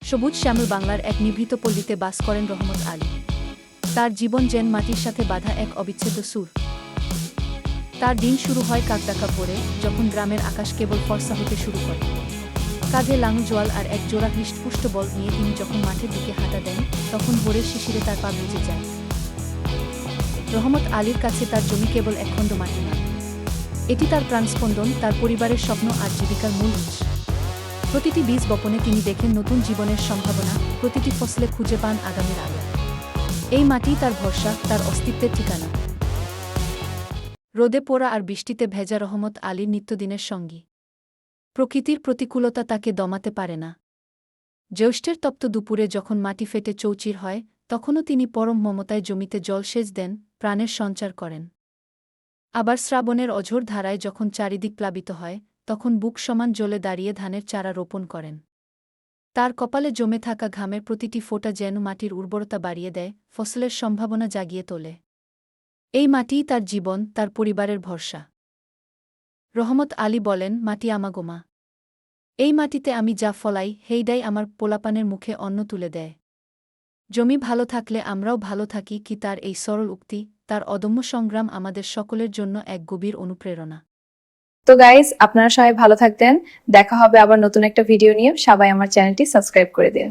সবুজ শ্যামল বাংলার এক নিভৃত পল্লীতে বাস করেন রহমত আলী। তার জীবন যেন মাটির সাথে বাঁধা এক অবিচ্ছেদ্য সুর। তার দিন শুরু হয় কাকডাকা ভোরে, যখন গ্রামের আকাশ কেবল ফর্সা হতে শুরু করে। কাঁধে লাঙল জোয়াল আর এক জোড়া হৃষ্টপুষ্ট বল নিয়ে তিনি যখন মাঠের দিকে হাঁটা দেন, তখন ভোরের শিশিরে তার পা ভিজে যায়। রহমত আলীর কাছে তার জমি কেবল একখণ্ড মাটি না, এটি তার প্রাণস্পন্দন, তার পরিবারের স্বপ্ন আর জীবিকার মূল উৎস। প্রতিটি বীজ বপনে তিনি দেখেন নতুন জীবনের সম্ভাবনা, প্রতিটি ফসলে খুঁজে পান আগামীর আলো। এই মাটি তার ভরসা, তার অস্তিত্বের ঠিকানা। রোদে পোড়া আর বৃষ্টিতে ভেজা রহমত আলীর নিত্যদিনের সঙ্গী। প্রকৃতির প্রতিকূলতা তাকে দমাতে পারে না। জ্যৈষ্ঠের তপ্ত দুপুরে যখন মাটি ফেটে চৌচির হয়, তখনও তিনি পরম মমতায় জমিতে জলসেচ দেন, প্রাণের সঞ্চার করেন। আবার শ্রাবণের অঝোর ধারায় যখন চারিদিক প্লাবিত হয়, তখন বুক সমান জলে দাঁড়িয়ে ধানের চারা রোপণ করেন। তার কপালে জমে থাকা ঘামের প্রতিটি ফোঁটা যেন মাটির উর্বরতা বাড়িয়ে দেয়, ফসলের সম্ভাবনা জাগিয়ে তোলে। এই মাটিই তার জীবন, তার পরিবারের ভরসা। রহমত আলী বলেন, মাটি আমাগো মা। এই মাটিতে আমি যা ফলাই, হেইডাই আমার পোলাপানের মুখে অন্ন তুলে দেয়। জমি ভালো থাকলে আমরাও ভালো থাকি, কি তার এই সরল উক্তি, তার অদম্য সংগ্রাম আমাদের সকলের জন্য এক গভীর অনুপ্রেরণা। তো গাইজ, আপনারা সবাই ভালো থাকবেন। দেখা হবে আবার নতুন একটা ভিডিও নিয়ে। সবাই আমার চ্যানেলটি সাবস্ক্রাইব করে দিন।